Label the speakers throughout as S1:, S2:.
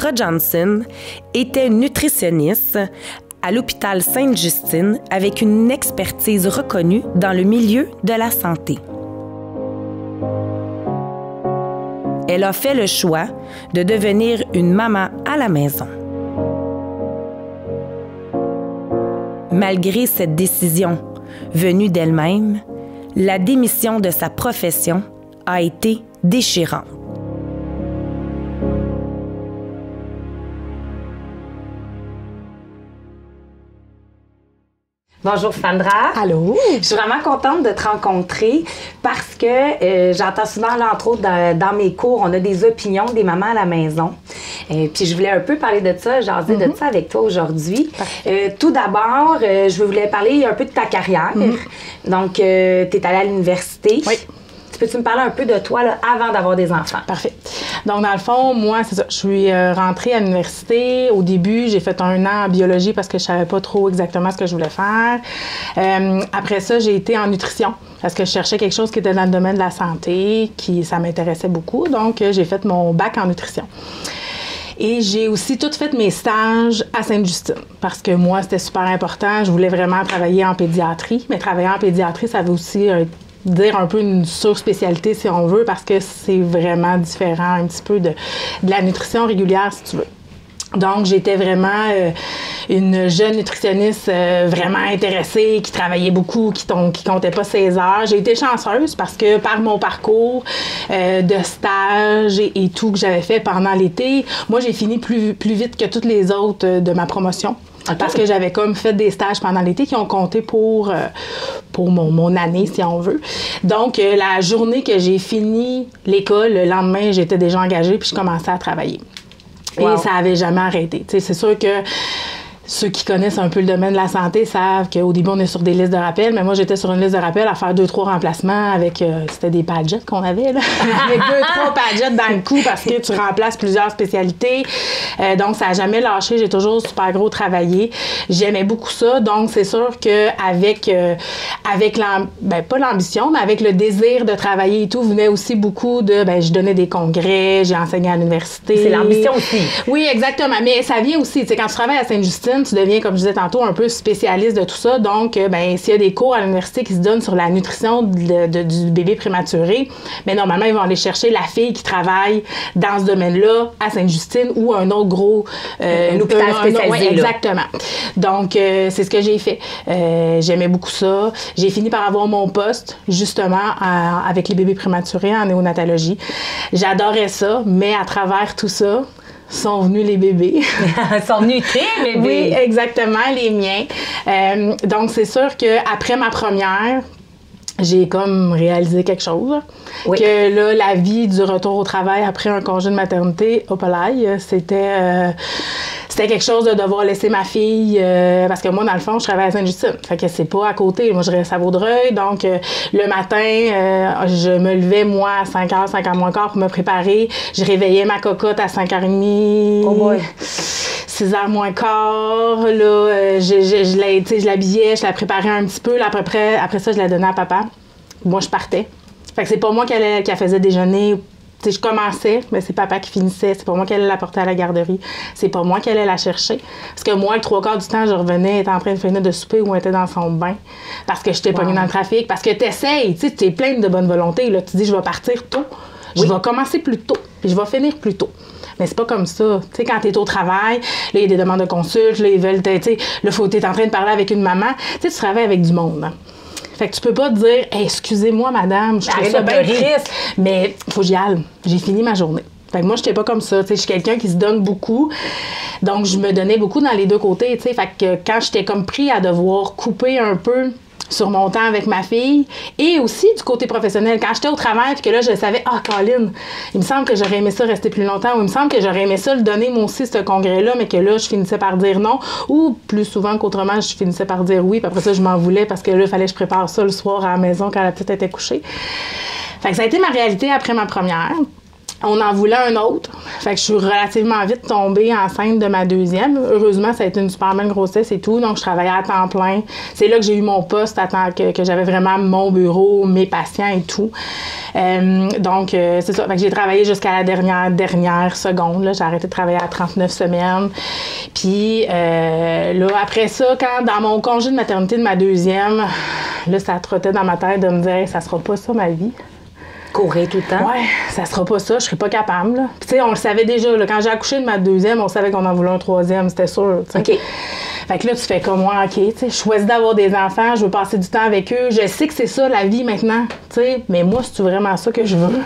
S1: Sandra Johnson était nutritionniste à l'hôpital Sainte-Justine avec une expertise reconnue dans le milieu de la santé. Elle a fait le choix de devenir une maman à la maison. Malgré cette décision venue d'elle-même, la démission de sa profession a été déchirante.
S2: Bonjour Sandra.
S3: Allô.
S2: Je suis vraiment contente de te rencontrer parce que j'entends souvent, là, entre autres, dans mes cours, on a des opinions des mamans à la maison. Puis je voulais un peu parler de ça, jaser de ça avec toi aujourd'hui. Tout d'abord, je voulais parler un peu de ta carrière. Donc, tu es allée à l'université.
S3: Oui.
S2: Peux-tu me parler un peu de toi là, avant d'avoir des enfants? Parfait.
S3: Donc, dans le fond, moi, c'est ça. Je suis rentrée à l'université. Au début, j'ai fait 1 an en biologie parce que je savais pas trop exactement ce que je voulais faire. Après ça, j'ai été en nutrition parce que je cherchais quelque chose qui était dans le domaine de la santé, ça m'intéressait beaucoup. Donc, j'ai fait mon bac en nutrition. Et j'ai aussi tout fait mes stages à Sainte-Justine parce que moi, c'était super important. Je voulais vraiment travailler en pédiatrie. Mais travailler en pédiatrie, ça veut aussi dire un peu une surspécialité si on veut parce que c'est vraiment différent un petit peu de la nutrition régulière si tu veux. Donc, j'étais vraiment une jeune nutritionniste vraiment intéressée, qui travaillait beaucoup, qui comptait pas ses heures. J'ai été chanceuse parce que par mon parcours de stage et tout que j'avais fait pendant l'été, moi, j'ai fini plus vite que toutes les autres de ma promotion. Okay. Parce que j'avais comme fait des stages pendant l'été qui ont compté pour mon année, si on veut. Donc, la journée que j'ai fini l'école, le lendemain, j'étais déjà engagée puis je commençais à travailler. Wow. Et ça n'avait jamais arrêté. Tu sais, c'est sûr que ceux qui connaissent un peu le domaine de la santé savent qu'au début, on est sur des listes de rappel, mais moi, j'étais sur une liste de rappel à faire 2-3 remplacements avec, c'était des Padgett qu'on avait, là, avec 2-3 Padgett dans le cou parce que tu remplaces plusieurs spécialités. Donc, ça n'a jamais lâché. J'ai toujours super gros travaillé. J'aimais beaucoup ça. Donc, c'est sûr qu'avec pas l'ambition, mais avec le désir de travailler et tout, venait aussi beaucoup de, je donnais des congrès, j'ai enseigné à l'université.
S2: C'est l'ambition aussi.
S3: Oui, exactement. Mais ça vient aussi, tu sais, quand tu travailles à Sainte-Justine, tu deviens, comme je disais tantôt, un peu spécialiste de tout ça. Donc, s'il y a des cours à l'université qui se donnent sur la nutrition du bébé prématuré, mais normalement, ils vont aller chercher la fille qui travaille dans ce domaine-là à Sainte-Justine ou un autre gros
S2: hôpital spécialisé.
S3: Oui, exactement. Donc, c'est ce que j'ai fait. J'aimais beaucoup ça. J'ai fini par avoir mon poste, justement, avec les bébés prématurés en néonatologie. J'adorais ça, mais à travers tout ça, sont venus les bébés.
S2: Sont venus tes bébés?
S3: Oui, exactement, les miens. Donc, c'est sûr qu'après ma première, j'ai comme réalisé quelque chose. Oui. Que là, la vie du retour au travail après un congé de maternité, c'était quelque chose de devoir laisser ma fille, parce que moi, dans le fond, je travaille à Sainte-Justine. Fait que c'est pas à côté. Moi, je reste à Vaudreuil. Donc, le matin, je me levais, moi, à 5h, 5h moins quart pour me préparer. Je réveillais ma cocotte à 5h30.
S2: Oh boy!
S3: 6h moins quart. Là, je l'habillais, je la préparais un petit peu. Là, après ça, je la donnais à papa. Moi, je partais. Fait que c'est pas moi qui faisait déjeuner. T'sais, je commençais, mais c'est papa qui finissait. C'est pas moi qui allais la porter à la garderie. C'est pas moi qui allais la chercher. Parce que moi, le 3/4 du temps, je revenais, elle était en train de finir de souper ou elle était dans son bain. Parce que j'étais pognée dans le trafic. Parce que t'essayes, tu es pleine de bonne volonté. Là. Tu dis, je vais partir tôt. Je vais commencer plus tôt. Puis je vais finir plus tôt. Mais c'est pas comme ça. Tu sais, quand t'es au travail, là, il y a des demandes de consulte, là, ils veulent, tu sais, là, t'es en train de parler avec une maman. Tu sais, tu travailles avec du monde, hein. Fait que tu peux pas te dire hey, « Excusez-moi, madame, je trouve ça bien triste, mais faut que j'y aille. J'ai fini ma journée. » Fait que moi, j'étais pas comme ça. Je suis quelqu'un qui se donne beaucoup. Donc, je me donnais beaucoup dans les deux côtés. T'sais. Fait que quand j'étais comme pris à devoir couper un peu sur mon temps avec ma fille et aussi du côté professionnel. Quand j'étais au travail puis que là, je savais, Colin, il me semble que j'aurais aimé ça rester plus longtemps ou il me semble que j'aurais aimé ça le donner moi aussi, ce congrès-là, mais que là, je finissais par dire non ou plus souvent qu'autrement, je finissais par dire oui puis après ça, je m'en voulais parce que là, il fallait que je prépare ça le soir à la maison quand la petite était couchée. Fait que ça a été ma réalité après ma première. On en voulait un autre. Fait que je suis relativement vite tombée enceinte de ma deuxième. Heureusement, ça a été une super belle grossesse et tout. Donc, je travaillais à temps plein. C'est là que j'ai eu mon poste, à temps que j'avais vraiment mon bureau, mes patients et tout. C'est ça. Fait que j'ai travaillé jusqu'à la dernière seconde. Là. J'ai arrêté de travailler à 39 semaines. Puis, là, après ça, dans mon congé de maternité de ma deuxième, là, ça trottait dans ma tête de me dire hey, « ça sera pas ça ma vie ».
S2: Courir tout le temps?
S3: Ouais, ça sera pas ça, je serais pas capable. Là. Puis, tu sais, on le savait déjà. Là, quand j'ai accouché de ma deuxième, on savait qu'on en voulait un troisième, c'était sûr. T'sais.
S2: OK.
S3: Fait que là, tu fais comme moi, OK, tu sais, je choisis d'avoir des enfants, je veux passer du temps avec eux. Je sais que c'est ça la vie maintenant, tu sais, mais moi, c'est vraiment ça que je veux.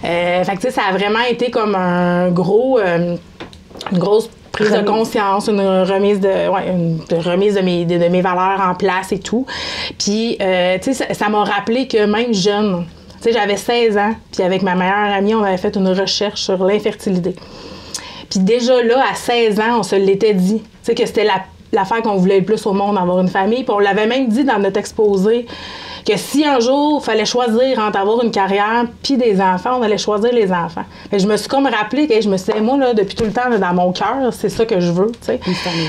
S3: Fait que, tu sais, ça a vraiment été comme une grosse prise de conscience, une remise de mes valeurs en place et tout. Puis, tu sais, ça m'a rappelé que même jeune, tu sais, j'avais 16 ans, puis avec ma meilleure amie, on avait fait une recherche sur l'infertilité. Puis déjà là, à 16 ans, on se l'était dit, tu sais, que c'était l'affaire qu'on voulait le plus au monde, avoir une famille. Puis on l'avait même dit dans notre exposé que si un jour, il fallait choisir entre avoir une carrière puis des enfants, on allait choisir les enfants. Mais je me suis comme rappelé que je me suis dit, moi, là, depuis tout le temps, là, dans mon cœur, c'est ça que je veux, tu sais.
S2: Une famille.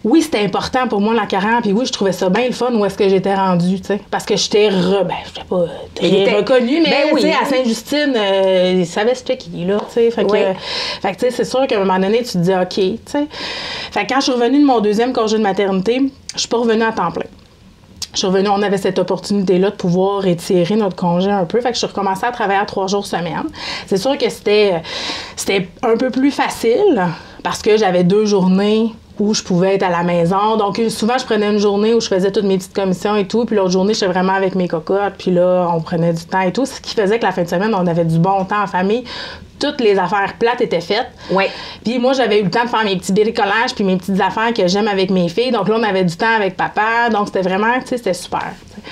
S3: Oui, c'était important pour moi, la carrière, puis oui, je trouvais ça bien le fun où est-ce que j'étais rendue, tu sais. Parce que j'étais pas très reconnue, mais tu sais, à Sainte-Justine, ils savaient c'était qui, là, tu sais. Fait que, tu sais, c'est sûr qu'à un moment donné, tu te dis, OK, tu sais. Fait que quand je suis revenue de mon deuxième congé de maternité, je suis pas revenue à temps plein. Je suis revenue, on avait cette opportunité-là de pouvoir étirer notre congé un peu. Fait que je suis recommencée à travailler à 3 jours semaine. C'est sûr que c'était un peu plus facile parce que j'avais 2 journées où je pouvais être à la maison. Donc, souvent, je prenais une journée où je faisais toutes mes petites commissions et tout. Puis l'autre journée, j'étais vraiment avec mes cocottes. Puis là, on prenait du temps et tout. Ce qui faisait que la fin de semaine, on avait du bon temps en famille. Toutes les affaires plates étaient faites.
S2: Ouais.
S3: Puis moi, j'avais eu le temps de faire mes petits bricolages puis mes petites affaires que j'aime avec mes filles. Donc là, on avait du temps avec papa. Donc, c'était vraiment, tu sais, c'était super. T'sais.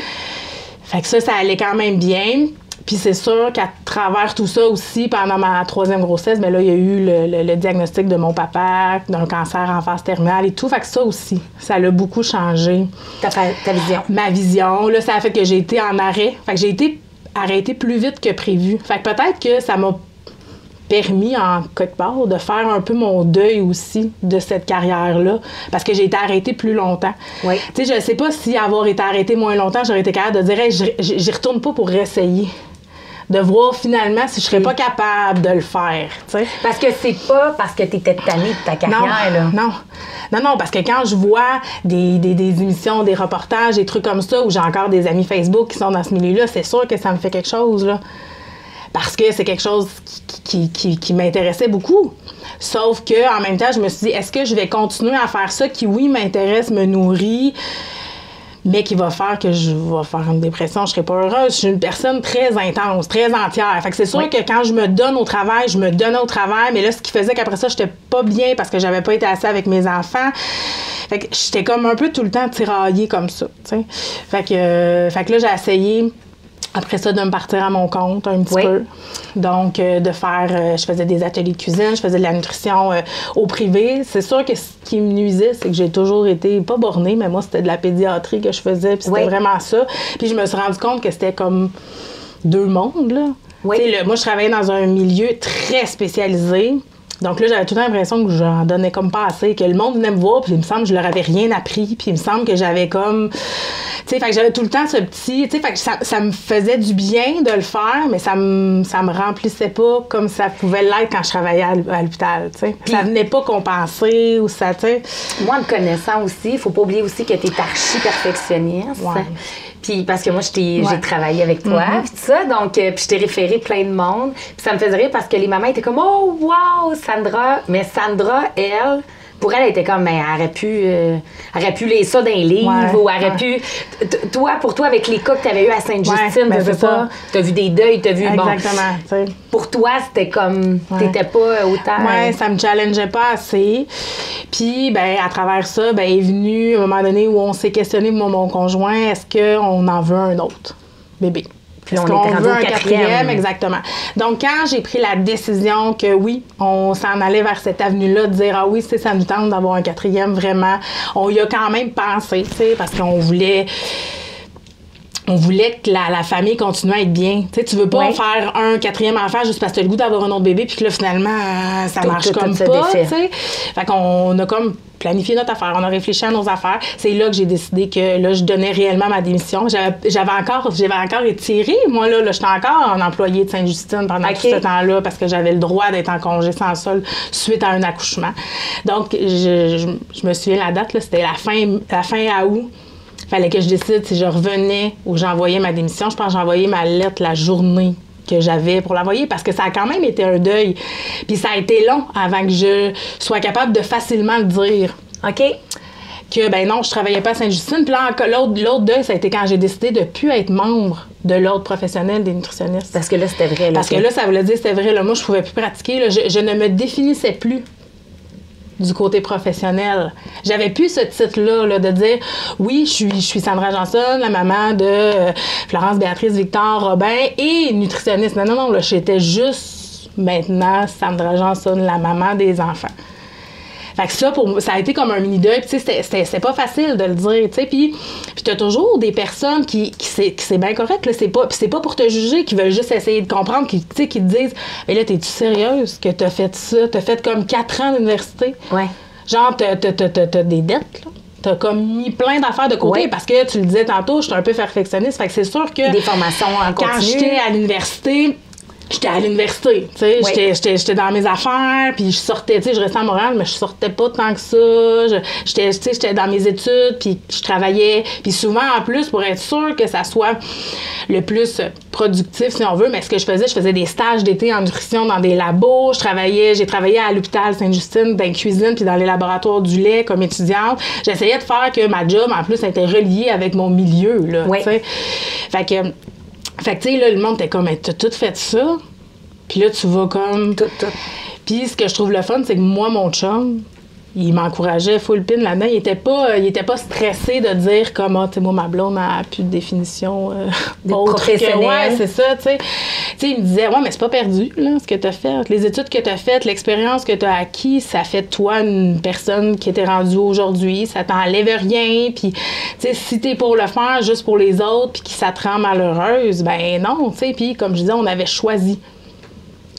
S3: Fait que ça allait quand même bien. Puis c'est sûr qu'à travers tout ça aussi, pendant ma 3e grossesse, bien là, il y a eu le diagnostic de mon papa, d'un cancer en phase terminale et tout. Fait que ça aussi, ça l'a beaucoup changé.
S2: Ta vision.
S3: Ma vision. Là, ça a fait que j'ai été en arrêt. Fait que j'ai été arrêtée plus vite que prévu. Fait que peut-être que ça m'a permis, en quelque part, de faire un peu mon deuil aussi de cette carrière-là, parce que j'ai été arrêtée plus longtemps.
S2: Oui.
S3: Tu sais, je sais pas si avoir été arrêtée moins longtemps, j'aurais été capable de dire hey, j'y retourne pas pour réessayer. De voir finalement si je serais pas capable de le faire, tu sais.
S2: Parce que c'est pas parce que tu étais tannée de ta carrière, là.
S3: Non, parce que quand je vois des émissions, des reportages, des trucs comme ça, où j'ai encore des amis Facebook qui sont dans ce milieu-là, c'est sûr que ça me fait quelque chose, là. Parce que c'est quelque chose qui m'intéressait beaucoup. Sauf que en même temps, je me suis dit, est-ce que je vais continuer à faire ça qui, oui, m'intéresse, me nourrit, mais qui va faire que je vais faire une dépression, je serai pas heureuse. Je suis une personne très intense, très entière. Fait que c'est sûr que quand je me donne au travail, je me donne au travail, mais là, ce qui faisait qu'après ça, j'étais pas bien parce que j'avais pas été assez avec mes enfants. Fait que j'étais comme un peu tout le temps tiraillée comme ça, tu sais. Fait que là, j'ai essayé après ça, de me partir à mon compte un petit peu. Donc, de faire... je faisais des ateliers de cuisine, je faisais de la nutrition au privé. C'est sûr que ce qui me nuisait, c'est que j'ai toujours été, pas bornée, mais moi, c'était de la pédiatrie que je faisais, puis c'était vraiment ça. Puis je me suis rendu compte que c'était comme 2 mondes, là. Oui. Moi, je travaillais dans un milieu très spécialisé. Donc là, j'avais toute l'impression que j'en donnais comme pas assez, que le monde venait me voir, puis il me semble que je leur avais rien appris, puis il me semble que j'avais comme... Tu sais, fait que j'avais tout le temps ce petit... Tu sais, fait que ça me faisait du bien de le faire, mais ça me remplissait pas comme ça pouvait l'être quand je travaillais à l'hôpital, tu sais. Ça venait pas compenser, ou ça, tu sais...
S2: Moi, me connaissant aussi, il faut pas oublier aussi que tu es archi-perfectionniste. Ouais. Puis parce que moi, j'ai travaillé avec toi, puis tout ça, donc, puis je t'ai référé plein de monde. Puis ça me faisait rire parce que les mamans étaient comme « Oh, wow, Sandra! » Mais Sandra, elle, pour elle était comme, ben, elle aurait pu lire ça dans les livres, ou elle aurait pu... Pour toi, avec les cas que tu avais eu à Sainte-Justine, tu as vu des deuils, tu as vu...
S3: Exactement.
S2: Bon, pour toi, c'était comme... T'étais pas autant...
S3: Oui, ça me challengeait pas assez. Puis, ben, à travers ça, ben, est venu un moment donné où on s'est questionné, mon conjoint, est-ce qu'on en veut un autre bébé?
S2: Puis on veut un 4e.
S3: Exactement. Donc, quand j'ai pris la décision que oui, on s'en allait vers cette avenue-là, de dire, ah oui, ça nous tente d'avoir un 4e, vraiment, on y a quand même pensé, tu sais, parce qu'on voulait on voulait que la famille continue à être bien. Tu sais, tu veux pas faire un 4e enfant juste parce que tu as le goût d'avoir un autre bébé puis que là, finalement, ça marche comme pas, tu sais. Fait qu'on a comme planifié notre affaire, on a réfléchi à nos affaires. C'est là que j'ai décidé que là, je donnais réellement ma démission. J'avais encore étiré. Moi, là j'étais encore en employée de Sainte-Justine pendant tout ce temps-là parce que j'avais le droit d'être en congé sans solde suite à un accouchement. Donc, je me souviens la date, là, c'était la fin août. Fallait que je décide si je revenais ou j'envoyais ma démission. Je pense que j'ai envoyé ma lettre la journée que j'avais pour l'envoyer parce que ça a quand même été un deuil. Puis ça a été long avant que je sois capable de facilement le dire.
S2: OK.
S3: Que, ben non, je travaillais pas à Sainte-Justine. Puis là, l'autre deuil, ça a été quand j'ai décidé de ne plus être membre de l'ordre professionnel des nutritionnistes.
S2: Parce que là, c'était vrai. Là,
S3: parce que là, ça voulait dire c'était vrai. Là, moi, je pouvais plus pratiquer. Là, je ne me définissais plus du côté professionnel. J'avais plus ce titre-là là, de dire oui, je suis Sandra Janson, la maman de Florence Béatrice Victor Robin et nutritionniste. Non, là, j'étais juste maintenant Sandra Janson, la maman des enfants. Fait que ça, ça a été comme un mini-deuil. Tu sais, c'était pas facile de le dire, tu sais. Puis t'as toujours des personnes qui c'est bien correct, là. C'est pas pour te juger, qui veulent juste essayer de comprendre, qui te disent « Mais là, t'es-tu sérieuse que t'as fait ça? T'as fait comme 4 ans d'université? »
S2: Ouais.
S3: Genre, t'as des dettes, là. T'as comme mis plein d'affaires de côté parce que, tu le disais tantôt, j'étais un peu perfectionniste. Fait que c'est sûr que...
S2: Des formations en continu.
S3: Quand j'étais à l'université... J'étais à l'université, tu sais, j'étais dans mes affaires, puis je sortais, tu sais, je restais à Montréal, mais je sortais pas tant que ça. J'étais dans mes études, puis je travaillais, puis souvent, en plus, pour être sûre que ça soit le plus productif, si on veut, mais ce que je faisais des stages d'été en nutrition dans des labos, j'ai travaillé à l'hôpital Sainte-Justine, dans la cuisine, puis dans les laboratoires du lait comme étudiante. J'essayais de faire que ma job, en plus, était reliée avec mon milieu, là, tu sais. Fait que, tu sais, là, le monde était comme, t'as tout fait ça? Puis là, tu vas comme...
S2: Tout.
S3: Puis ce que je trouve le fun, c'est que moi, mon chum, il m'encourageait full pin là-dedans. Il était pas stressé de dire comme, tu sais, moi, ma blonde n'a plus de définition
S2: professionnelle.
S3: Ouais, c'est ça, tu sais. Tu sais, il me disait, ouais, mais c'est pas perdu, là, ce que t'as fait. Les études que t'as faites, l'expérience que t'as acquis, ça fait de toi une personne qui était rendue aujourd'hui. Ça t'enlève rien. Puis, tu sais, si t'es pour le faire juste pour les autres, puis que ça te rend malheureuse, ben non, tu sais. Puis, comme je disais, on avait choisi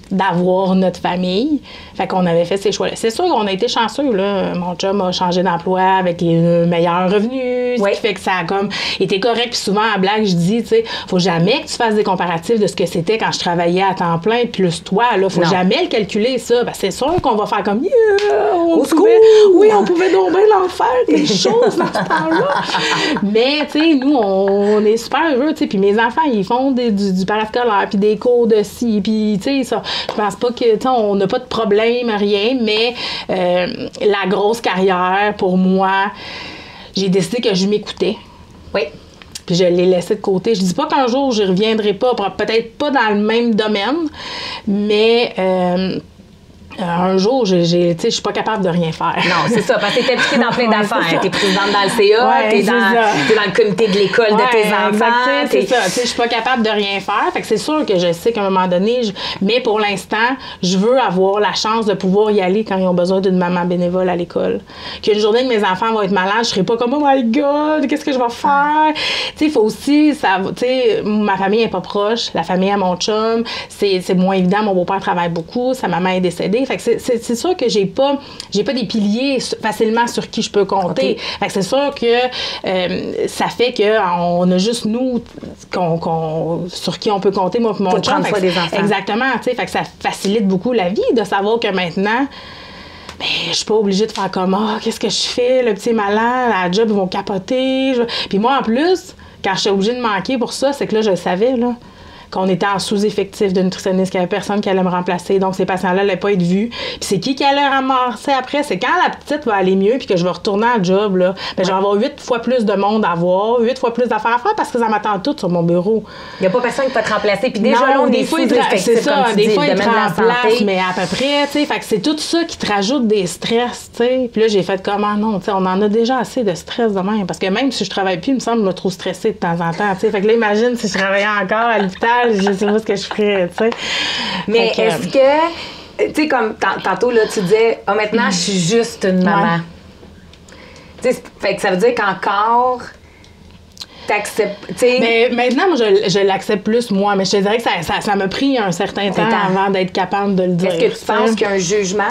S3: d'avoir notre famille. Fait qu'on avait fait ces choix-là. C'est sûr qu'on a été chanceux, là. Mon chum a changé d'emploi avec les meilleurs revenus, ce qui fait que ça a comme été correct. Puis souvent, en blague, je dis, tu sais, faut jamais que tu fasses des comparatifs de ce que c'était quand je travaillais à temps plein plus toi, là. Faut jamais le calculer, ça. Ben, c'est sûr qu'on va faire comme, on pouvait donc bien l'en faire des choses dans ce temps-là. Mais, tu sais, nous, on est super heureux, tu sais. Puis mes enfants, ils font du parascolaire, puis des cours de ci, puis, tu sais, ça. Je pense pas que, tu sais, on n'a pas de problème, rien, mais la grosse carrière, pour moi, j'ai décidé que je m'écoutais.
S2: Oui.
S3: Puis je l'ai laissé de côté. Je dis pas qu'un jour, je reviendrai pas, peut-être pas dans le même domaine, mais... un jour, je suis pas capable de rien faire.
S2: Non, c'est ça, parce que t'es impliquée dans plein d'affaires. T'es présidente dans le CA, t'es dans le comité de l'école de tes enfants.
S3: C'est ça, je suis pas capable de rien faire. Fait que c'est sûr que je sais qu'à un moment donné, mais pour l'instant, je veux avoir la chance de pouvoir y aller quand ils ont besoin d'une maman bénévole à l'école. Qu'une journée que mes enfants vont être malades, je serai pas comme « Oh my God, qu'est-ce que je vais faire? » Tu sais, il faut aussi, tu sais, ma famille est pas proche, la famille à mon chum, c'est moins évident. Mon beau-père travaille beaucoup, sa maman est décédée. Fait que c'est sûr que j'ai pas des piliers facilement sur qui je peux compter. Okay. Fait que c'est sûr que ça fait qu'on a juste nous sur qui on peut compter, moi et mon chum.
S2: Prendre soin des enfants.
S3: Exactement. Fait que ça facilite beaucoup la vie de savoir que maintenant, ben, je suis pas obligée de faire comme « qu'est-ce que je fais? Le petit malin, à la job, ils vont capoter. » Puis moi, en plus, quand je suis obligée de manquer pour ça, c'est que là, je le savais, là, qu'on était en sous-effectif de nutritionniste, qu'il n'y avait personne qui allait me remplacer. Donc, ces patients-là n'allaient pas être vus. Puis c'est qui allait ramasser après? C'est quand la petite va aller mieux puis que je vais retourner à job, là, ben, je vais avoir 8 fois plus de monde à voir, 8 fois plus d'affaires à faire parce que ça m'attend tout sur mon bureau.
S2: Il n'y a pas personne qui peut te remplacer. Puis déjà, là, on est sous-effectif,
S3: c'est ça,
S2: comme tu
S3: des
S2: dis,
S3: fois,
S2: le
S3: ils te
S2: domaine de la
S3: remplacent,
S2: santé.
S3: mais à peu près, tu sais. Fait que c'est tout ça qui te rajoute des stress, tu sais. Puis là, j'ai fait comment? Non, tu sais, on en a déjà assez de stress de même. Parce que même si je travaille plus, il me semble que je me trouve stressée de temps en temps, tu sais. Fait que là, imagine si je travaillais encore à l'hôpital, je sais pas ce que je ferais, tu sais.
S2: Mais est-ce que, tu sais, comme tantôt, là, tu disais, maintenant, je suis juste une maman. Tu sais, fait que ça veut dire qu'encore, t'acceptes, tu sais.
S3: Mais maintenant, moi, je l'accepte plus, moi. Mais je te dirais que ça m'a pris un certain temps avant d'être capable de le dire.
S2: Est-ce que tu penses qu'il y a un jugement?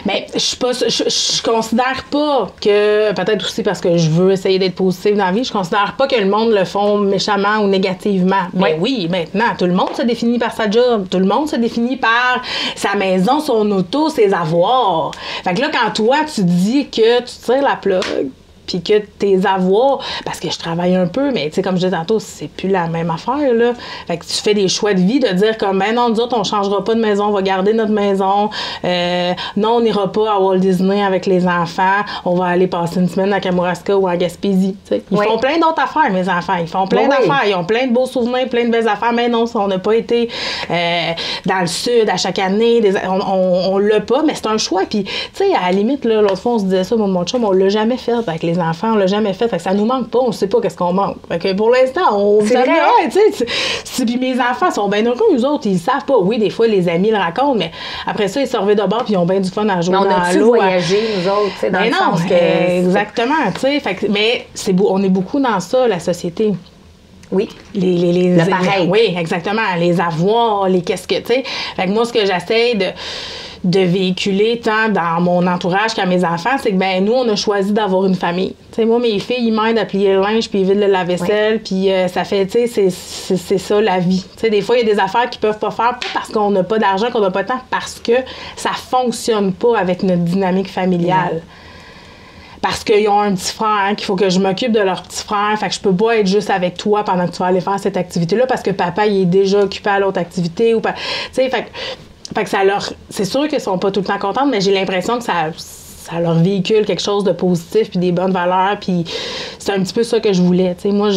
S3: Mais je considère pas que, peut-être aussi parce que je veux essayer d'être positive dans la vie, je considère pas que le monde le font méchamment ou négativement. Mais oui, maintenant, tout le monde se définit par sa job, tout le monde se définit par sa maison, son auto, ses avoirs. Fait que là, quand toi, tu dis que tu tires la plug, puis que tes avoirs, parce que je travaille un peu, mais tu sais, comme je disais tantôt, c'est plus la même affaire, là. Fait que tu fais des choix de vie de dire comme, ben non, nous autres, on changera pas de maison, on va garder notre maison. Non, on n'ira pas à Walt Disney avec les enfants, on va aller passer une semaine à Kamouraska ou à Gaspésie, tu sais. Ils font plein d'autres affaires, mes enfants. Ils font plein d'affaires. Ils ont plein de beaux souvenirs, plein de belles affaires, mais non, on n'a pas été dans le sud à chaque année. On l'a pas, mais c'est un choix. Puis, tu sais, à la limite, là, l'autre fois, on se disait ça, mon chum, on l'a jamais fait avec les enfants, on l'a jamais fait, fait que ça nous manque pas, on sait pas qu'est-ce qu'on manque. Fait que pour l'instant, on
S2: c'est vrai.
S3: Tu sais, puis mes enfants sont bien heureux, eux autres, ils savent pas. Oui, des fois, les amis le racontent, mais après ça, ils se reviennent de bord puis ils ont bien du fun à jouer dans l'eau.
S2: On a-tu voyagé, nous autres, tu sais, dans le sens que...
S3: Exactement, tu sais, fait que, mais on est beaucoup dans ça, la société.
S2: Oui.
S3: Le
S2: pareil.
S3: Oui, exactement. Les avoirs, les qu'est-ce que, tu sais. Fait que moi, ce que j'essaie de véhiculer tant dans mon entourage qu'à mes enfants, c'est que, ben nous, on a choisi d'avoir une famille. Tu sais, moi, mes filles, ils m'aident à plier le linge, puis ils vident le lave-vaisselle, puis ça fait, tu sais, c'est ça, la vie. Tu sais, des fois, il y a des affaires qu'ils peuvent pas faire, pas parce qu'on n'a pas d'argent, qu'on n'a pas de temps, parce que ça fonctionne pas avec notre dynamique familiale. Parce qu'ils ont un petit frère, qu'il faut que je m'occupe de leur petit frère. Fait que je peux pas être juste avec toi pendant que tu vas aller faire cette activité-là parce que papa, il est déjà occupé à l'autre activité. Tu sais, fait que ça leur... C'est sûr qu'ils sont pas tout le temps contents, mais j'ai l'impression que ça leur véhicule quelque chose de positif puis des bonnes valeurs. Puis c'est un petit peu ça que je voulais. Tu sais, moi,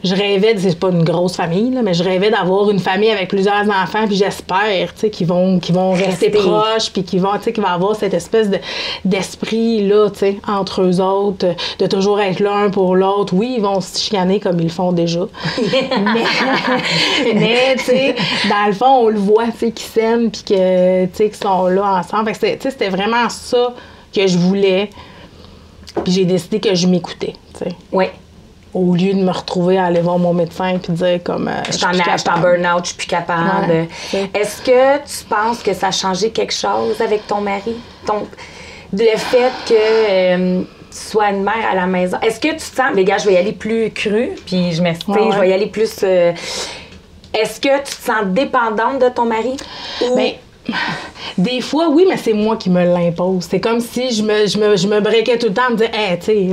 S3: je rêvais, c'est pas une grosse famille, là, mais je rêvais d'avoir une famille avec plusieurs enfants, puis j'espère, tu sais, qu'ils vont rester proches, puis qu'ils vont, tu sais, qu'il va avoir cette espèce d'esprit là, tu sais, entre eux autres, de toujours être l'un pour l'autre. Oui, ils vont se chicaner comme ils le font déjà, mais tu sais, dans le fond, on le voit, tu sais, qu'ils s'aiment, puis que, tu sais, qu'ils sont là ensemble. Fait que tu sais, c'était vraiment ça que je voulais, puis j'ai décidé que je m'écoutais, tu sais.
S2: Oui.
S3: Au lieu de me retrouver à aller voir mon médecin puis dire comme
S2: je suis en burn-out, je suis plus capable. Ouais. Est-ce que tu penses que ça a changé quelque chose avec ton mari? Le fait que tu sois une mère à la maison. Est-ce que tu te sens... Les gars, je vais y aller plus cru, puis je m'excuse, je vais y aller plus... Est-ce que tu te sens dépendante de ton mari? Ou...
S3: Bien, des fois, oui, mais c'est moi qui me l'impose. C'est comme si je me breakais tout le temps à me dire, hey, tu sais...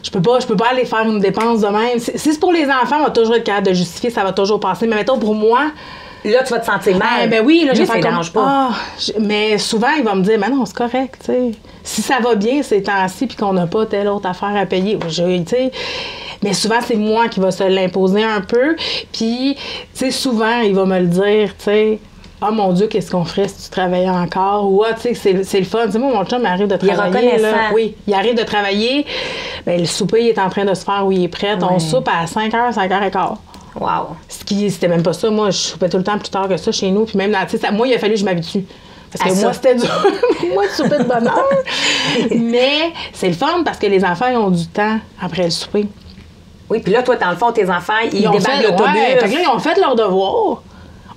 S3: Je peux pas aller faire une dépense de même. Si c'est pour les enfants, on va toujours être capable de justifier, ça va toujours passer. Mais mettons, pour moi...
S2: Là, tu vas te sentir mal.
S3: Ben oui, là, je vais faire
S2: comme... pas.
S3: Mais souvent, il va me dire, mais non, c'est correct, tu sais. Si ça va bien ces temps-ci puis qu'on n'a pas telle autre affaire à payer, tu sais... Mais souvent, c'est moi qui va se l'imposer un peu. Puis, tu sais, souvent, il va me le dire, tu sais... Ah, mon Dieu, qu'est-ce qu'on ferait si tu travaillais encore? Ou, tu sais, c'est le fun. Tu sais, moi, mon chum, il arrive de travailler.
S2: Il est reconnaissant.
S3: Oui, il arrive de travailler. Bien, le souper, il est en train de se faire où il est prêt. Ouais. On soupe à 5h, 5h15.
S2: Wow.
S3: C'était même pas ça. Moi, je soupais tout le temps plus tard que ça chez nous. Puis même, tu sais, moi, il a fallu que je m'habitue. Parce que moi, c'était dur. Moi, je soupais de bonne heure. Mais c'est le fun parce que les enfants, ils ont du temps après le souper.
S2: Oui, puis là, toi, dans le fond, tes enfants, ils débarquent l'autobus.
S3: Ouais, fait que là, ils ont fait leur devoir.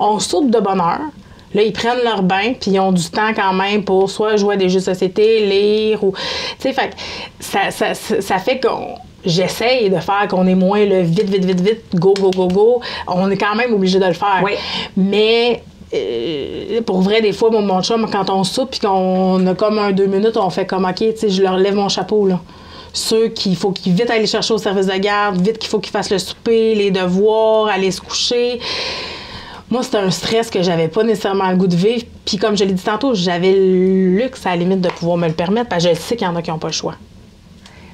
S3: On soupe de bonne heure. Là, ils prennent leur bain, puis ils ont du temps quand même pour soit jouer à des jeux de société, lire, ou... Tu sais, fait que ça fait qu'on... J'essaye de faire qu'on est moins le vite, go. On est quand même obligé de le faire.
S2: Oui.
S3: Mais... pour vrai, des fois, mon chum, quand on soupe puis qu'on a comme 2 minutes, on fait comme, OK, tu sais, je leur lève mon chapeau, là. Ceux qu'il faut qu'ils vite aller chercher au service de garde, vite qu'il faut qu'ils fassent le souper, les devoirs, aller se coucher... Moi, c'était un stress que j'avais pas nécessairement le goût de vivre. Puis comme je l'ai dit tantôt, j'avais le luxe à la limite de pouvoir me le permettre parce que je sais qu'il y en a qui n'ont pas le choix.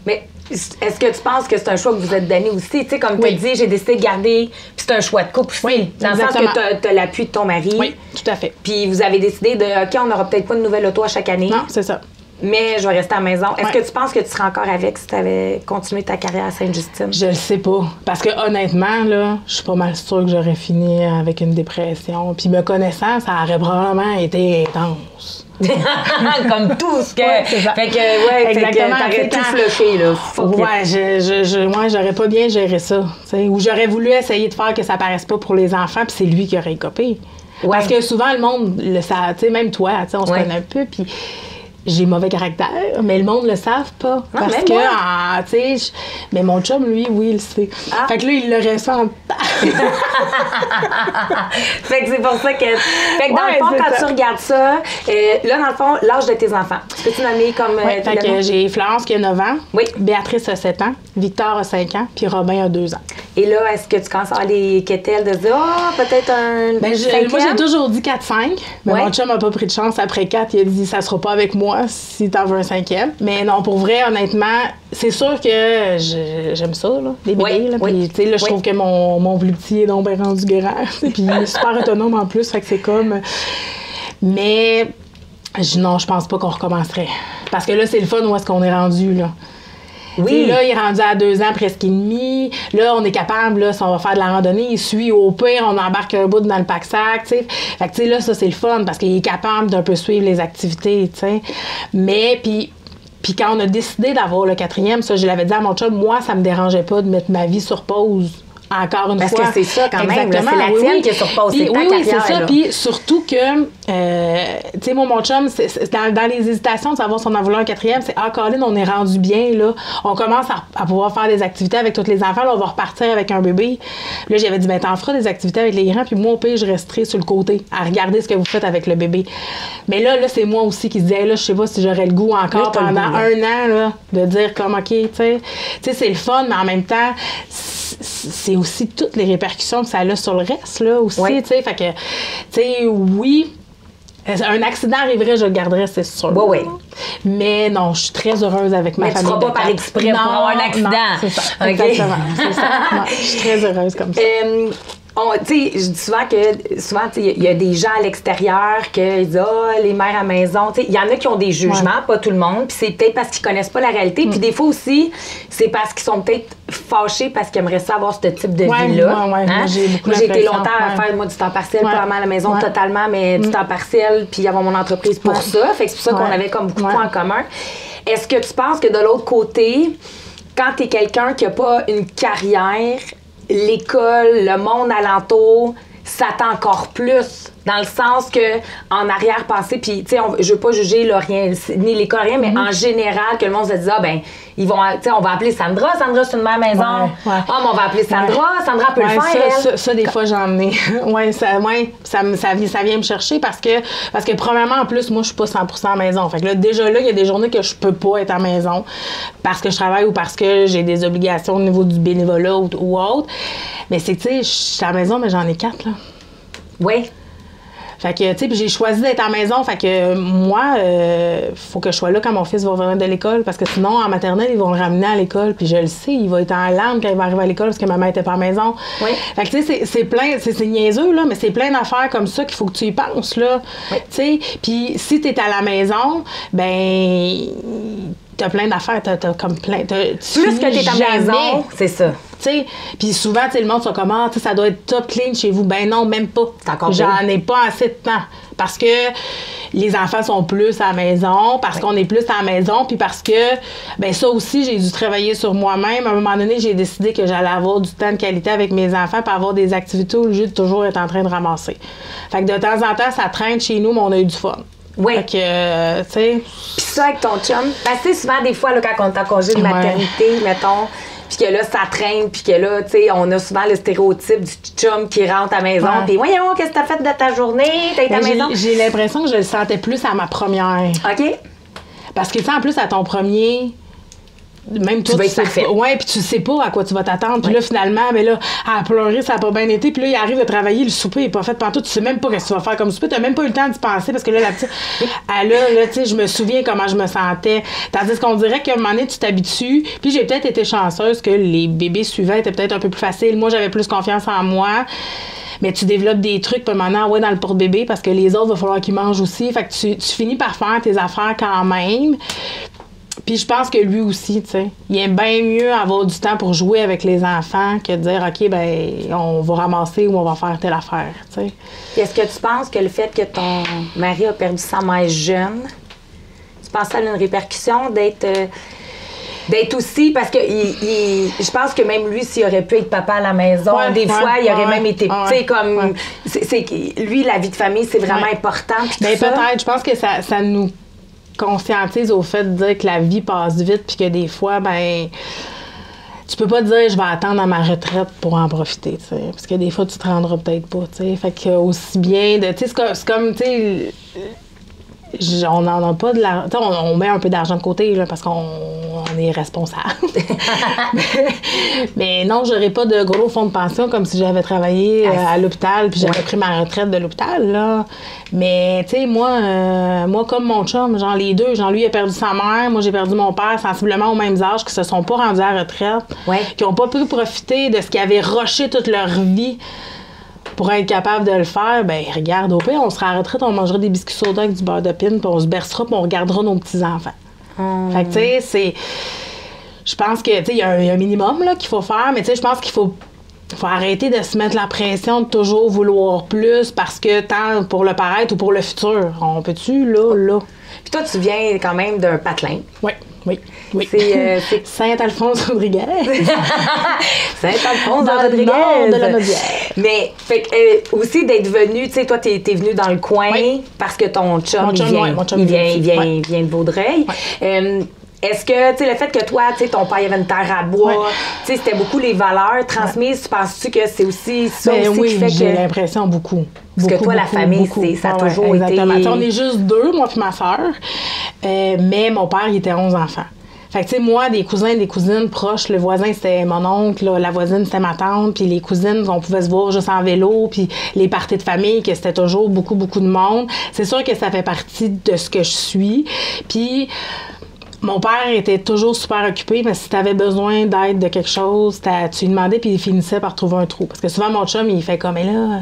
S2: Mais est-ce que tu penses que c'est un choix que vous êtes donné aussi? Tu sais, comme tu as dit, j'ai décidé de garder, puis c'est un choix de couple aussi.
S3: Oui,
S2: dans le sens que tu as l'appui de ton mari.
S3: Oui, tout à fait.
S2: Puis vous avez décidé de, OK, on n'aura peut-être pas de nouvelle auto à chaque année.
S3: Non, c'est ça.
S2: mais je vais rester à la maison. Est-ce que tu penses que tu serais encore avec si tu avais continué ta carrière à Sainte-Justine?
S3: Je le sais pas. Parce que honnêtement, là, je suis pas mal sûre que j'aurais fini avec une dépression. Puis me connaissant, ça aurait probablement été intense.
S2: Comme tout ce que...
S3: Ouais, c'est ça.
S2: Fait que,
S3: Exactement.
S2: T'aurais tout flushé, là.
S3: Moi, j'aurais pas bien géré ça. T'sais. Ou j'aurais voulu essayer de faire que ça paraisse pas pour les enfants, puis c'est lui qui aurait copé. Ouais. Parce que souvent, le monde, même toi, on se connaît un peu, puis j'ai mauvais caractère, mais le monde le savent pas. Parce que, mais mon chum, lui, oui, il le sait. Fait que là, il l'aurait fait en
S2: Fait que c'est pour ça que... Fait que dans le fond, quand tu regardes ça, là, dans le fond, l'âge de tes enfants, peux-tu nommer comme...
S3: fait que j'ai Florence qui a 9 ans,
S2: oui.
S3: Béatrice a 7 ans, Victor a 5 ans, puis Robin a 2 ans.
S2: Et là, est-ce que tu commences à avoir les quételles de dire, peut-être un...
S3: moi, j'ai toujours dit 4-5, mais mon chum n'a pas pris de chance. Après 4, il a dit, ça sera pas avec moi si t'en veux un 5e. Mais non, pour vrai, honnêtement, c'est sûr que j'aime ça, là, les bébés. Là, puis, je trouve que mon plus petit est donc bien rendu grand. Puis il est super autonome en plus, fait que c'est comme... Mais non, je pense pas qu'on recommencerait. Parce que là, c'est le fun où est-ce qu'on est rendu, là. Oui. Là, il est rendu à 2 ans, presque et demi. Là, on est capable, là, si on va faire de la randonnée, il suit au pire, on embarque un bout dans le pack-sac, tu sais. Fait que, tu sais, là, ça, c'est le fun parce qu'il est capable d'un peu suivre les activités, tu sais. Mais, puis quand on a décidé d'avoir le 4e, ça, je l'avais dit à mon chum, moi, ça me dérangeait pas de mettre ma vie sur pause. Encore une fois.
S2: Parce que c'est ça, quand même. C'est la tienne qui est sur pause. C'est ta carrière,
S3: c'est ça. Puis surtout que, tu sais, moi, mon chum, dans les hésitations de savoir si on en voulait un 4e, c'est Colin, on est rendu bien, là. On commence à pouvoir faire des activités avec tous les enfants. Là, on va repartir avec un bébé. Là, j'avais dit, t'en feras des activités avec les grands, puis moi, au pire, je resterai sur le côté à regarder ce que vous faites avec le bébé. Mais là, c'est moi aussi qui se disais, là, je sais pas si j'aurais le goût encore pendant un an, là, de dire comme, OK, tu sais, c'est le fun, mais en même temps, c'est aussi toutes les répercussions que ça a sur le reste, là, aussi, tu sais. Fait que, tu sais, oui, un accident arriverait, je le garderais, c'est sûr.
S2: Oui.
S3: Mais non, je suis très heureuse avec ma famille.
S2: Mais tu feras pas par exprès pour avoir un accident.
S3: Non, c'est ça. Exactement, c'est ça. Non, je suis très heureuse comme ça.
S2: Tu sais, je dis souvent que il y a des gens à l'extérieur qui disent les mères à la maison. Tu sais, il y en a qui ont des jugements, pas tout le monde. Puis c'est peut-être parce qu'ils connaissent pas la réalité. Puis des fois aussi, c'est parce qu'ils sont peut-être fâchés parce qu'ils aimeraient ça avoir ce type de vie-là.
S3: Moi, j'ai
S2: été longtemps à faire du temps partiel, pas vraiment à la maison totalement, mais du temps partiel, puis avoir mon entreprise pour ça. Fait que c'est pour ça qu'on avait comme beaucoup de points en commun. Est-ce que tu penses que de l'autre côté, quand tu es quelqu'un qui a pas une carrière, l'école, le monde alentour s'attend encore plus, dans le sens que en arrière-pensée, puis tu sais, je veux pas juger là, rien, ni l'école, rien, mais en général, que le monde se dise, ils vont, tu sais, on va appeler Sandra, c'est une mère maison. Mais on va appeler Sandra, Sandra peut le faire,
S3: ça, des fois, j'en ai. Ça vient me chercher parce que premièrement, en plus, moi, je suis pas 100% à la maison. Fait que là, déjà là, il y a des journées que je peux pas être à la maison parce que je travaille ou parce que j'ai des obligations au niveau du bénévolat ou autre. Mais c'est que, tu sais, je suis à la maison, mais j'en ai 4, là.
S2: Oui.
S3: Fait que, tu sais, j'ai choisi d'être à la maison. Fait que moi, faut que je sois là quand mon fils va revenir de l'école. Parce que sinon, en maternelle, ils vont le ramener à l'école. Puis je le sais, il va être en larmes quand il va arriver à l'école parce que maman était pas à la maison.
S2: Oui.
S3: Fait que, tu sais, c'est plein, c'est niaiseux, là, mais c'est plein d'affaires comme ça qu'il faut que tu y penses, là.
S2: Oui.
S3: Tu sais, puis si t'es à la maison, ben... T'as plein d'affaires, t'as comme plein...
S2: Plus que t'es à la maison, c'est ça.
S3: Puis souvent, le monde sont comme, ça doit être top clean chez vous. Ben non, même pas. J'en ai pas assez de temps. Parce que les enfants sont plus à la maison, parce qu'on est plus à la maison, puis parce que, ben ça aussi, j'ai dû travailler sur moi-même. À un moment donné, j'ai décidé que j'allais avoir du temps de qualité avec mes enfants, puis avoir des activités au lieu de toujours être en train de ramasser. Fait que de temps en temps, ça traîne chez nous, mais on a eu du fun.
S2: Oui.
S3: Fait que, tu sais...
S2: Puis ça, avec ton chum, parce que souvent, des fois, là, quand on est en congé de maternité, mettons, puis que là, ça traîne, puis que là, tu sais, on a souvent le stéréotype du chum qui rentre à la maison, puis voyons, qu'est-ce que t'as fait de ta journée? T'as été à la maison?
S3: J'ai l'impression que je le sentais plus à ma première.
S2: OK.
S3: Parce que, tu sais, en plus, à ton premier... Même toi,
S2: tu sais pas.
S3: Ouais, puis tu sais pas à quoi tu vas t'attendre. Puis là, finalement, mais là, à pleurer, ça a pas bien été. Puis là, il arrive de travailler, le souper est pas fait partout. Tu sais même pas ce que tu vas faire comme souper. T'as même pas eu le temps d'y penser parce que là, la petite, elle là, tu sais, je me souviens comment je me sentais. Tandis qu'on dirait qu'à un moment donné, tu t'habitues. Puis j'ai peut-être été chanceuse que les bébés suivants étaient peut-être un peu plus faciles. Moi, j'avais plus confiance en moi. Mais tu développes des trucs, puis maintenant, ouais, dans le porte-bébé, parce que les autres, il va falloir qu'ils mangent aussi. Fait que tu finis par faire tes affaires quand même. Puis je pense que lui aussi, tu sais, il aime bien mieux avoir du temps pour jouer avec les enfants que de dire, OK, ben on va ramasser ou on va faire telle affaire, tu sais.
S2: Est-ce que tu penses que le fait que ton mari a perdu sa mère jeune, tu penses que ça a une répercussion d'être aussi, parce que je pense que même lui, s'il aurait pu être papa à la maison, des fois, il aurait même été, tu sais, comme, lui, la vie de famille, c'est vraiment important.
S3: Ben peut-être, je pense que ça nous conscientise au fait de dire que la vie passe vite, puis que des fois, ben tu peux pas dire je vais attendre à ma retraite pour en profiter, tu sais, parce que des fois, tu te rendras peut-être pas, tu sais. Fait que aussi bien de, tu sais, c'est comme, tu sais, on n'en a pas de l'argent. On met un peu d'argent de côté là, parce qu'on est responsable. mais non, j'aurais pas de gros fonds de pension comme si j'avais travaillé à l'hôpital puis j'avais pris ma retraite de l'hôpital. Là. Mais tu sais, moi, comme mon chum, genre les deux, genre lui a perdu sa mère, moi j'ai perdu mon père sensiblement au même âge, qui se sont pas rendus à la retraite, qui ont pas pu profiter de ce qu'ils avaient rushé toute leur vie pour être capable de le faire. Ben regarde, au pire, on sera à la retraite, on mangera des biscuits soda avec du beurre de pin, puis on se bercera, puis on regardera nos petits-enfants. Fait que, tu sais, c'est... Je pense que, tu sais, il y a un minimum, là, qu'il faut faire, mais tu sais, je pense qu'il faut arrêter de se mettre la pression de toujours vouloir plus parce que tant pour le paraître ou pour le futur. On peut-tu, là?
S2: Puis toi, tu viens quand même d'un patelin.
S3: Oui.
S2: C'est
S3: Saint-Alphonse Rodriguez.
S2: Saint-Alphonse Rodriguez.
S3: Nord de la Naudière.
S2: Mais fait aussi d'être venu, tu sais, toi, t'es venu dans le coin parce que ton chum, il vient de Vaudreuil. Ouais. Est-ce que, tu sais, le fait que toi, tu sais, ton père avait une terre à bois, tu sais, c'était beaucoup les valeurs transmises, tu penses-tu que c'est aussi ça aussi qui fait que...
S3: j'ai l'impression beaucoup.
S2: Parce que toi, la famille, ça a toujours été...
S3: On est juste deux, moi puis ma soeur, mais mon père, il était 11 enfants. Fait que, tu sais, moi, des cousins, des cousines proches, le voisin, c'était mon oncle, là, la voisine, c'était ma tante, puis les cousines, on pouvait se voir juste en vélo, puis les parties de famille, que c'était toujours beaucoup de monde. C'est sûr que ça fait partie de ce que je suis. Puis... Mon père était toujours super occupé, mais si tu avais besoin d'aide de quelque chose, tu lui demandais puis il finissait par trouver un trou. Parce que souvent, mon chum, il fait comme, mais là,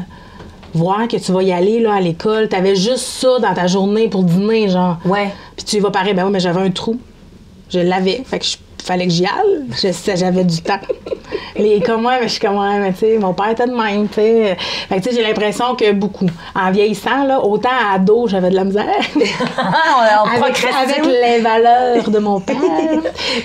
S3: voir que tu vas y aller là, à l'école, t'avais juste ça dans ta journée pour dîner, genre.
S2: Ouais.
S3: Puis tu y vas pareil, ben oui, mais j'avais un trou. Je l'avais, fait que fallait que j'y aille. J'avais du temps. Mais je suis comme, mais tu sais, mon père était de même, tu sais. Fait que, tu sais, j'ai l'impression que beaucoup. En vieillissant, là, autant à ado, j'avais de la misère. avec les valeurs de mon père.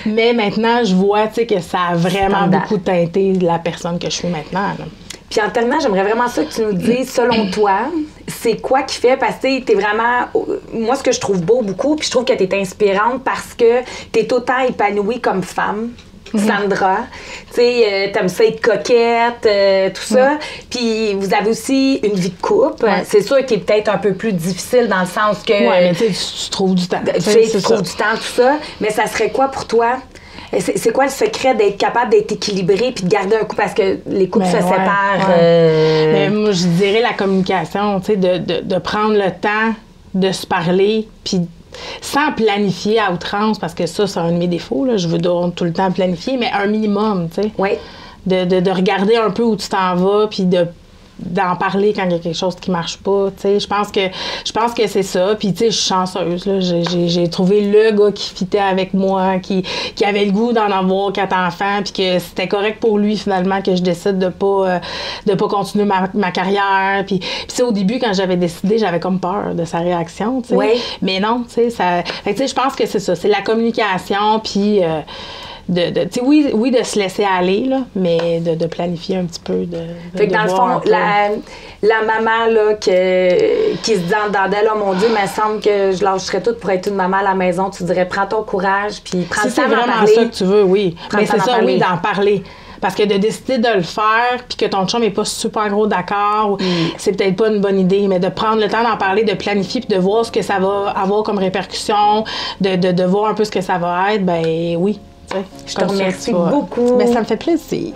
S3: Mais maintenant, je vois, tu sais, que ça a vraiment beaucoup teinté la personne que je suis maintenant, là.
S2: Puis en terminant, j'aimerais vraiment ça que tu nous dises, selon toi, c'est quoi qui fait, parce que t'es vraiment, moi ce que je trouve beau beaucoup, puis je trouve que t'es inspirante parce que t'es autant épanouie comme femme, Sandra, tu sais, t'aimes ça être coquette, tout ça, puis vous avez aussi une vie de couple, c'est sûr qu'il est peut-être un peu plus difficile dans le sens que...
S3: Oui, mais tu sais, tu trouves du temps.
S2: Tu trouves du temps, tout ça, mais ça serait quoi pour toi? C'est quoi le secret d'être capable d'être équilibré puis de garder un couple parce que les couples se séparent?
S3: Mais moi, je dirais la communication, tu sais, de prendre le temps de se parler puis sans planifier à outrance parce que ça, c'est un de mes défauts, là. Je veux tout le temps planifier, mais un minimum, tu sais.
S2: Oui.
S3: De regarder un peu où tu t'en vas puis d'en parler quand il y a quelque chose qui marche pas, tu sais. Je pense que c'est ça. Puis, tu sais, je suis chanceuse, là. J'ai trouvé le gars qui fitait avec moi, qui avait le goût d'en avoir 4 enfants, puis que c'était correct pour lui, finalement, que je décide de pas continuer ma carrière. Puis, tu sais, au début, quand j'avais décidé, j'avais comme peur de sa réaction, tu sais.
S2: Oui.
S3: Mais non, tu sais, ça... Fait que, tu sais, je pense que c'est ça. C'est la communication, puis... oui, de se laisser aller, là, mais de planifier un petit peu.
S2: Fait que dans le fond, la maman là, qui se dit en dedans d'elle, oh mon Dieu, il me semble que je lâcherais tout pour être une maman à la maison, tu dirais, prends ton courage, puis prends le temps d'en parler.
S3: C'est vraiment ça que tu veux, oui. Mais c'est ça, oui, d'en parler. Parce que de décider de le faire, puis que ton chum n'est pas super gros d'accord, c'est peut-être pas une bonne idée, mais de prendre le temps d'en parler, de planifier, puis de voir ce que ça va avoir comme répercussion, de voir un peu ce que ça va être, ben oui.
S2: Je te remercie beaucoup.
S3: Mais ça me fait plaisir.